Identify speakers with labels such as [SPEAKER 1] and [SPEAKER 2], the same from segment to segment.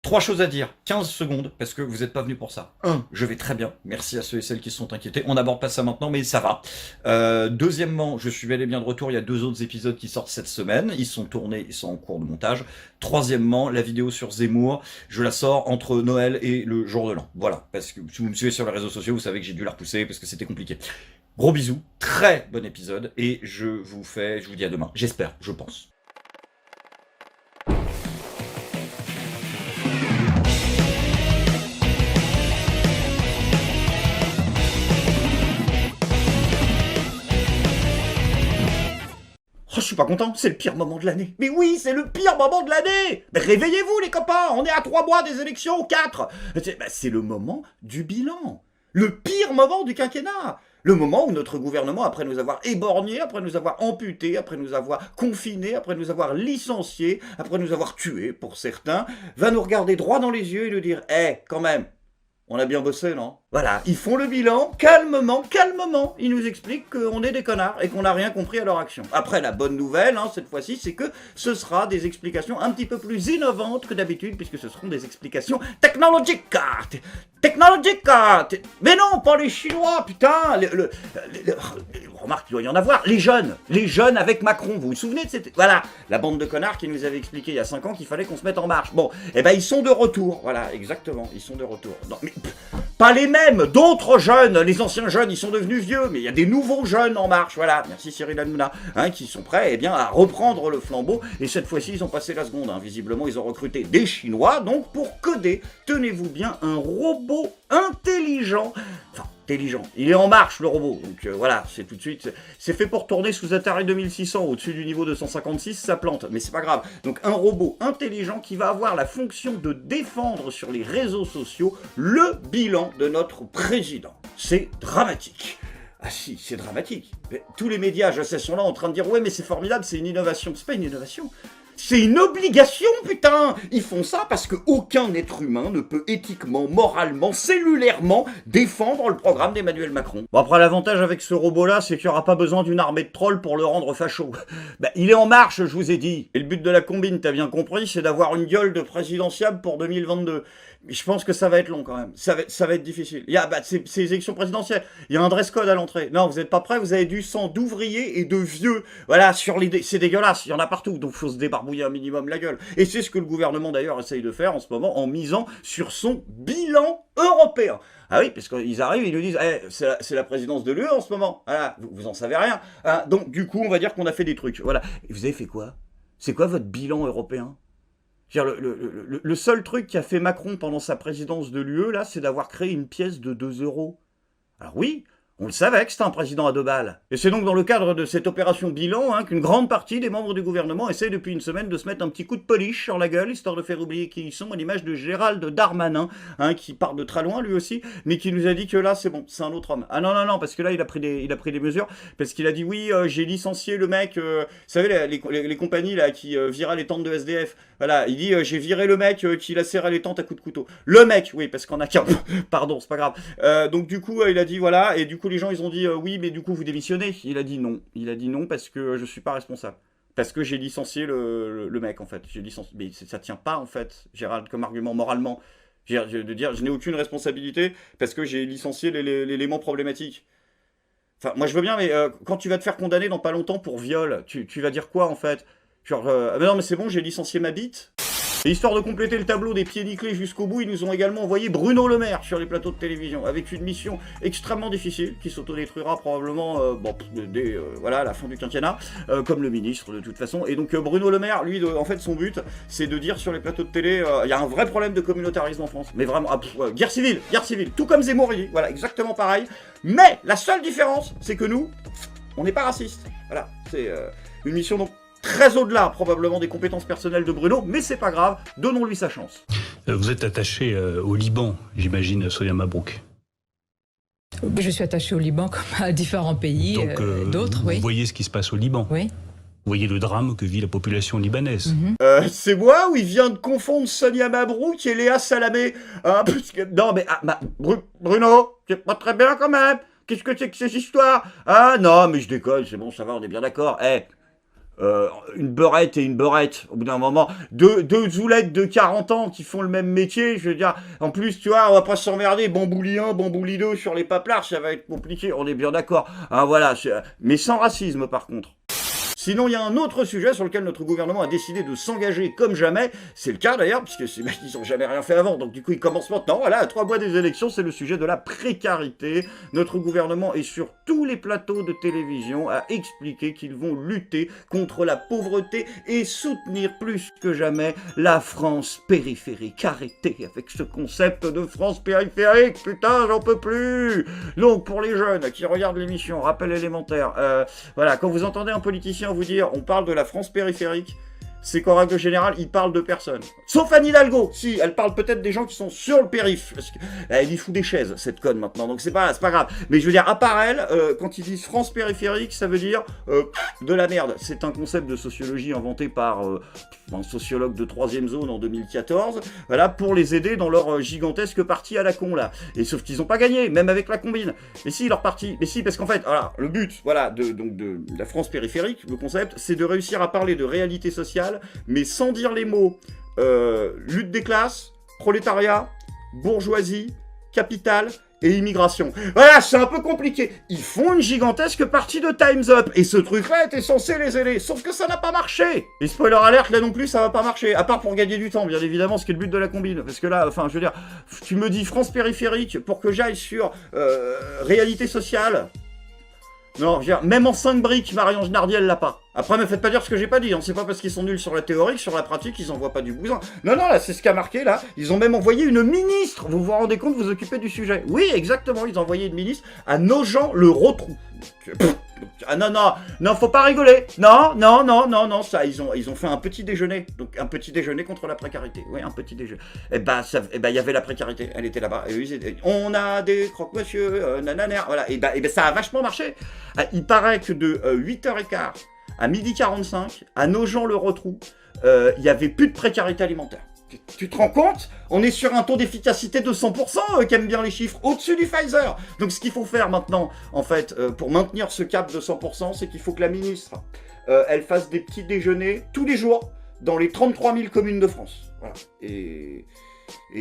[SPEAKER 1] 3 choses à dire, 15 secondes, parce que vous n'êtes pas venus pour ça. 1, je vais très bien, merci à ceux et celles qui se sont inquiétés. On n'aborde pas ça maintenant, mais ça va. Deuxièmement, je suis bel et bien de retour, il y a 2 autres épisodes qui sortent cette semaine, ils sont tournés, ils sont en cours de montage. Troisièmement, la vidéo sur Zemmour, je la sors entre Noël et le jour de l'an. Voilà, parce que si vous me suivez sur les réseaux sociaux, vous savez que j'ai dû la repousser parce que c'était compliqué. Gros bisous, très bon épisode, et je vous dis à demain, j'espère, je pense. Oh, je suis pas content, c'est le pire moment de l'année. Mais oui, c'est le pire moment de l'année. Mais réveillez-vous les copains, on est à 3 mois des élections, 4. C'est le moment du bilan. Le pire moment du quinquennat. Le moment où notre gouvernement, après nous avoir éborgnés, après nous avoir amputés, après nous avoir confinés, après nous avoir licenciés, après nous avoir tués pour certains, va nous regarder droit dans les yeux et nous dire « quand même, on a bien bossé, non ?» Voilà, ils font le bilan, calmement, calmement. Ils nous expliquent qu'on est des connards et qu'on n'a rien compris à leur action. Après, la bonne nouvelle, cette fois-ci, c'est que ce sera des explications un petit peu plus innovantes que d'habitude, puisque ce seront des explications technologiques. Technologiques. Mais non, pas les Chinois, putain. Remarque, il doit y en avoir. Les jeunes avec Macron. Vous vous souvenez de cette... Voilà, la bande de connards qui nous avait expliqué il y a 5 ans qu'il fallait qu'on se mette en marche. Bon, ils sont de retour. Voilà, exactement, ils sont de retour. Non, mais... Pas les mêmes, d'autres jeunes, les anciens jeunes, ils sont devenus vieux, mais il y a des nouveaux jeunes en marche, voilà, merci Cyril Hanouna, qui sont prêts à reprendre le flambeau, et cette fois-ci, ils ont passé la seconde, visiblement, ils ont recruté des Chinois, donc pour coder, tenez-vous bien, un robot intelligent, intelligent. Il est en marche, le robot. Donc voilà, c'est tout de suite... C'est fait pour tourner sous Atari 2600, au-dessus du niveau 256, ça plante. Mais c'est pas grave. Donc un robot intelligent qui va avoir la fonction de défendre sur les réseaux sociaux le bilan de notre président. C'est dramatique. Ah si, c'est dramatique. Mais tous les médias, je sais, sont là en train de dire « Ouais, mais c'est formidable, c'est une innovation. » C'est pas une innovation. C'est une obligation, putain. Ils font ça parce qu'aucun être humain ne peut éthiquement, moralement, cellulairement défendre le programme d'Emmanuel Macron. Bon, après, l'avantage avec ce robot-là, c'est qu'il n'y aura pas besoin d'une armée de trolls pour le rendre facho. Il est en marche, je vous ai dit. Et le but de la combine, t'as bien compris, c'est d'avoir une gueule de présidentiable pour 2022. Mais je pense que ça va être long quand même. Ça va être difficile. Il y a c'est les élections présidentielles. Il y a un dress code à l'entrée. Non, vous n'êtes pas prêts. Vous avez du sang d'ouvriers et de vieux. Voilà, c'est dégueulasse. Il y en a partout. Donc, il faut se débarbouiller un minimum la gueule. Et c'est ce que le gouvernement d'ailleurs essaye de faire en ce moment en misant sur son bilan européen. Ah oui, parce qu'ils arrivent, ils nous disent c'est la présidence de l'UE en ce moment. Voilà, vous en savez rien. Donc, du coup, on va dire qu'on a fait des trucs. Voilà. Et vous avez fait quoi? C'est quoi votre bilan européen? Le seul truc qu'a fait Macron pendant sa présidence de l'UE, là, c'est d'avoir créé une pièce de 2 euros. Alors oui, on le savait que c'était un président à 2 balles. Et c'est donc dans le cadre de cette opération bilan qu'une grande partie des membres du gouvernement essayent depuis une semaine de se mettre un petit coup de polish sur la gueule, histoire de faire oublier qui ils sont, à l'image de Gérald Darmanin, qui part de très loin lui aussi, mais qui nous a dit que là, c'est bon, c'est un autre homme. Ah non, parce que là, il a pris des mesures, parce qu'il a dit oui, j'ai licencié le mec, vous savez, les compagnies là qui viraient les tentes de SDF. Voilà, il dit j'ai viré le mec qui lacérait les tentes à coups de couteau. Le mec, oui, parce qu'on a qu'un. Pardon, c'est pas grave. Donc du coup, il a dit voilà, et du coup les gens ils ont dit oui, mais du coup vous démissionnez. Il a dit non. Il a dit non parce que je suis pas responsable. Parce que j'ai licencié le mec en fait. J'ai licencié. Mais ça tient pas en fait, Gérald, comme argument moralement. De dire je n'ai aucune responsabilité parce que j'ai licencié l'élément problématique. Enfin, moi je veux bien, mais quand tu vas te faire condamner dans pas longtemps pour viol, tu vas dire quoi en fait? Genre, mais non, mais c'est bon, j'ai licencié ma bite. Et histoire de compléter le tableau des pieds nickelés jusqu'au bout, ils nous ont également envoyé Bruno Le Maire sur les plateaux de télévision, avec une mission extrêmement difficile, qui s'autodétruira probablement dès la fin du quinquennat, comme le ministre de toute façon. Et donc Bruno Le Maire, lui, en fait, son but, c'est de dire sur les plateaux de télé, il y a un vrai problème de communautarisme en France. Mais vraiment, guerre civile, tout comme Zemmour, il dit. Voilà, exactement pareil. Mais la seule différence, c'est que nous, on n'est pas racistes. Voilà, c'est une mission donc très au-delà probablement des compétences personnelles de Bruno, mais c'est pas grave, donnons-lui sa chance.
[SPEAKER 2] Vous êtes attaché au Liban, j'imagine, Sonia Mabrouk.
[SPEAKER 3] Je suis attaché au Liban comme à différents pays, d'autres, oui.
[SPEAKER 2] Vous voyez ce qui se passe au Liban.
[SPEAKER 3] Oui.
[SPEAKER 2] Vous voyez le drame que vit la population libanaise.
[SPEAKER 1] C'est moi ou il vient de confondre Sonia Mabrouk et Léa Salamé Non mais, Bruno, c'est pas très bien quand même. Qu'est-ce que c'est que ces histoires? Ah non, mais je déconne, c'est bon, ça va, on est bien d'accord. une beurette et une beurette, au bout d'un moment, deux zoulettes de 40 ans qui font le même métier, je veux dire, en plus, tu vois, on va pas s'emmerder, bambouli 1, bambouli 2 sur les paplards, ça va être compliqué, on est bien d'accord. Hein, voilà, mais sans racisme par contre. Sinon, il y a un autre sujet sur lequel notre gouvernement a décidé de s'engager comme jamais. C'est le cas d'ailleurs, puisque ces mecs, ils n'ont jamais rien fait avant. Donc du coup, ils commencent maintenant. Voilà, à 3 mois des élections, c'est le sujet de la précarité. Notre gouvernement est sur tous les plateaux de télévision à expliquer qu'ils vont lutter contre la pauvreté et soutenir plus que jamais la France périphérique. Arrêtez avec ce concept de France périphérique. Putain, j'en peux plus. Donc, pour les jeunes qui regardent l'émission, rappel élémentaire, voilà, quand vous entendez un politicien vous dire on parle de la France périphérique, c'est qu'en règle générale, il parle de personne. Sauf Anne Hidalgo, si, elle parle peut-être des gens qui sont sur le périph'. Parce elle y fout des chaises, cette conne, maintenant, donc c'est pas grave. Mais je veux dire, à part elle, quand ils disent France périphérique, ça veut dire de la merde. C'est un concept de sociologie inventé par un sociologue de 3e zone en 2014, voilà, pour les aider dans leur gigantesque partie à la con, là. Et sauf qu'ils ont pas gagné, même avec la combine. Mais si, leur partie, mais si, parce qu'en fait, voilà, le but, voilà, de la France périphérique, le concept, c'est de réussir à parler de réalité sociale, mais sans dire les mots lutte des classes, prolétariat, bourgeoisie, capital et immigration. Voilà, c'est un peu compliqué. Ils font une gigantesque partie de Time's Up, et ce truc-là était censé les aider, sauf que ça n'a pas marché. Et spoiler alert, là non plus, ça va pas marcher, à part pour gagner du temps, bien évidemment, ce qui est le but de la combine. Parce que là, enfin, je veux dire, tu me dis France périphérique pour que j'aille sur réalité sociale. Non, je veux dire, même en 5 briques, Marion Nardiel l'a pas. Après, me faites pas dire ce que j'ai pas dit, hein. C'est pas parce qu'ils sont nuls sur la théorie que sur la pratique, ils envoient pas du bousin. Non, là, c'est ce qu'a marqué, là. Ils ont même envoyé une ministre. Vous vous rendez compte, vous occupez du sujet. Oui, exactement, ils ont envoyé une ministre à Nogent-le-Rotrou. Ah non, faut pas rigoler. Non, ça, ils ont fait un petit déjeuner. Donc, un petit déjeuner contre la précarité. Oui, un petit déjeuner. Il y avait la précarité, elle était là-bas. On a des croque-monsieur, nananer, voilà. Et ça a vachement marché. Il paraît que de 8h15 à 12h45, à Nogent-le-Rotrou, il y avait plus de précarité alimentaire. Tu te rends compte? On est sur un taux d'efficacité de 100%, qui aime bien les chiffres, au-dessus du Pfizer. Donc ce qu'il faut faire maintenant, en fait, pour maintenir ce cap de 100%, c'est qu'il faut que la ministre, elle fasse des petits déjeuners tous les jours dans les 33 000 communes de France. Voilà. Et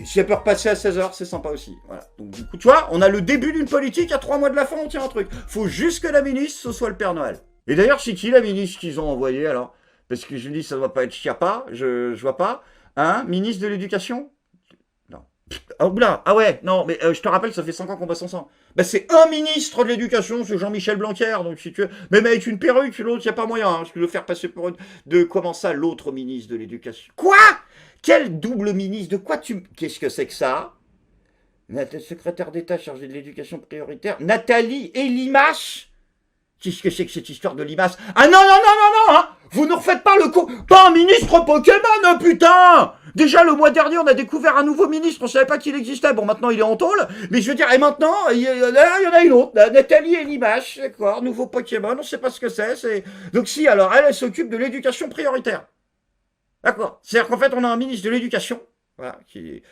[SPEAKER 1] si elle peut repasser à 16h, c'est sympa aussi. Voilà. Donc du coup, tu vois, on a le début d'une politique, à 3 mois de la fin, on tient un truc. Faut juste que la ministre, ce soit le Père Noël. Et d'ailleurs, c'est qui la ministre qu'ils ont envoyée, alors? Parce que je me dis, ça doit pas être Chiappa, je vois pas. Hein, ministre de l'Éducation? Non. Oh là, ah ouais, non, mais je te rappelle, ça fait 5 ans qu'on bosse ensemble. Bah c'est un ministre de l'Éducation, c'est Jean-Michel Blanquer, donc si tu veux, même avec une perruque, l'autre, y a pas moyen, hein, je peux le faire passer pour une... De comment ça, l'autre ministre de l'Éducation? Quoi? Quel double ministre? De quoi tu... Qu'est-ce que c'est que ça? Secrétaire d'État chargée de l'éducation prioritaire, Nathalie Elimas? Qu'est-ce que c'est que cette histoire de limace? Ah non, hein. Vous ne refaites pas le coup. Pas un ministre Pokémon, putain. Déjà, le mois dernier, on a découvert un nouveau ministre, on savait pas qu'il existait. Bon, maintenant, il est en tôle. Mais je veux dire, et maintenant, il y en a une autre. Nathalie Elimas, d'accord, nouveau Pokémon, on sait pas ce que c'est. Donc si, alors, elle s'occupe de l'éducation prioritaire. D'accord. C'est-à-dire qu'en fait, on a un ministre de l'éducation, voilà, qui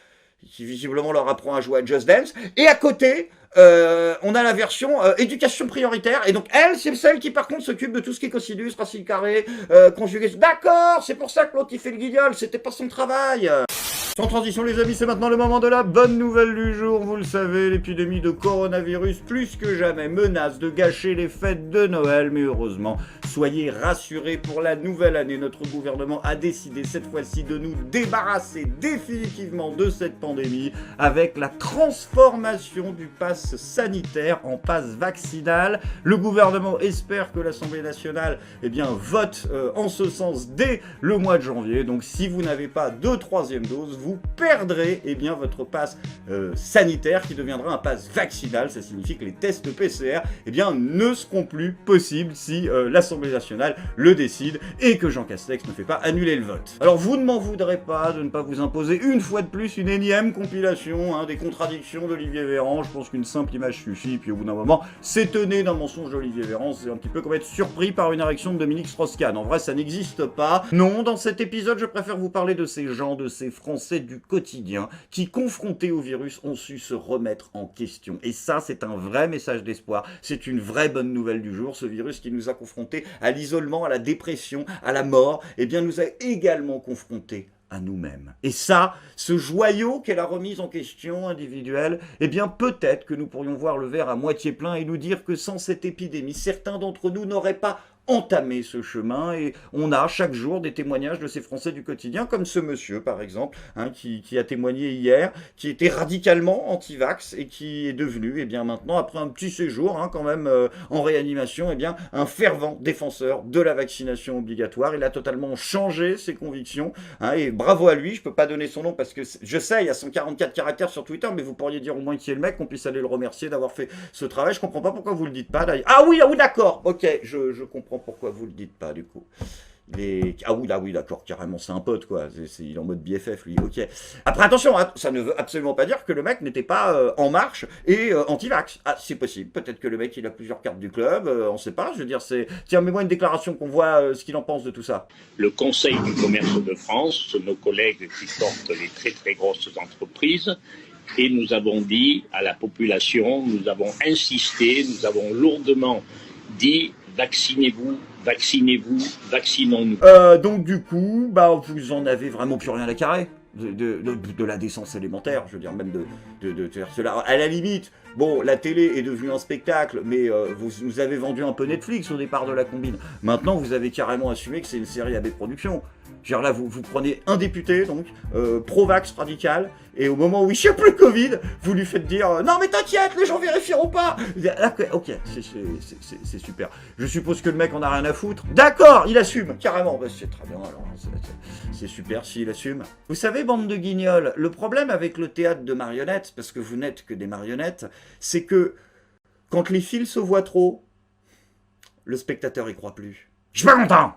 [SPEAKER 1] visiblement leur apprend à jouer à Just Dance. Et à côté, on a la version éducation prioritaire. Et donc, elle, c'est celle qui, par contre, s'occupe de tout ce qui est cosinus, racine carrée, conjugaison. D'accord, c'est pour ça que l'autre, il fait le guignol. C'était pas son travail. Sans transition, les amis, c'est maintenant le moment de la bonne nouvelle du jour. Vous le savez, l'épidémie de coronavirus, plus que jamais, menace de gâcher les fêtes de Noël. Mais heureusement, soyez rassurés, pour la nouvelle année, notre gouvernement a décidé cette fois-ci de nous débarrasser définitivement de cette pandémie avec la transformation du pass sanitaire en pass vaccinal. Le gouvernement espère que l'Assemblée nationale vote en ce sens dès le mois de janvier. Donc si vous n'avez pas de 3e dose, vous perdrez votre pass sanitaire qui deviendra un pass vaccinal. Ça signifie que les tests PCR ne seront plus possibles si l'Assemblée nationale le décide et que Jean Castex ne fait pas annuler le vote. Alors vous ne m'en voudrez pas de ne pas vous imposer une fois de plus une énième compilation des contradictions d'Olivier Véran. Je pense qu'une simple image suffit, puis au bout d'un moment, s'étonner d'un mensonge d'Olivier Véran, c'est un petit peu comme être surpris par une érection de Dominique Strauss-Kahn. En vrai, ça n'existe pas. Non, dans cet épisode, je préfère vous parler de ces gens, de ces Français Français du quotidien qui, confrontés au virus, ont su se remettre en question. Et ça, c'est un vrai message d'espoir. C'est une vraie bonne nouvelle du jour. Ce virus qui nous a confrontés à l'isolement, à la dépression, à la mort, eh bien, nous a également confrontés à nous-mêmes. Et ça, ce joyau qu'est la remise en question individuelle, eh bien peut-être que nous pourrions voir le verre à moitié plein et nous dire que sans cette épidémie, certains d'entre nous n'auraient pas entamer ce chemin, et on a chaque jour des témoignages de ces Français du quotidien, comme ce monsieur par exemple, qui a témoigné hier, qui était radicalement anti-vax et qui est devenu, eh bien maintenant, après un petit séjour quand même en réanimation, eh bien un fervent défenseur de la vaccination obligatoire. Il a totalement changé ses convictions, et bravo à lui. Je peux pas donner son nom parce que je sais, il y a 144 caractères sur Twitter, mais vous pourriez dire au moins qui est le mec, qu'on puisse aller le remercier d'avoir fait ce travail. Je comprends pas pourquoi vous le dites pas d'ailleurs. Ah oui, d'accord, ok, je comprends pourquoi vous le dites pas du coup. Ah oui, d'accord, carrément, c'est un pote, quoi. Il est en mode BFF, lui, ok. Après, attention, ça ne veut absolument pas dire que le mec n'était pas en marche et anti-vax. Ah, c'est possible. Peut-être que le mec, il a plusieurs cartes du club, on sait pas. Je veux dire, tiens, mets-moi une déclaration qu'on voit ce qu'il en pense de tout ça.
[SPEAKER 4] Le Conseil du commerce de France, nos collègues qui portent les très très grosses entreprises, et nous avons dit à la population, nous avons insisté, nous avons lourdement dit: vaccinez-vous, vaccinez-vous, vaccinons-nous.
[SPEAKER 1] Donc du coup, vous en avez vraiment plus rien à carrer de la décence élémentaire, je veux dire, même de faire cela. À la limite, bon, la télé est devenue un spectacle, mais vous avez vendu un peu Netflix au départ de la combine. Maintenant, vous avez carrément assumé que c'est une série AB Productions. Genre là, vous prenez un député, donc, pro-vax radical, et au moment où il chie plus le Covid, vous lui faites dire non mais t'inquiète, les gens vérifieront pas. Ok, c'est super. Je suppose que le mec en a rien à foutre. D'accord, il assume, carrément. C'est très bien, alors, c'est super s'il assume. Vous savez, bande de guignols, le problème avec le théâtre de marionnettes, parce que vous n'êtes que des marionnettes, c'est que quand les fils se voient trop, le spectateur y croit plus. Je suis pas content.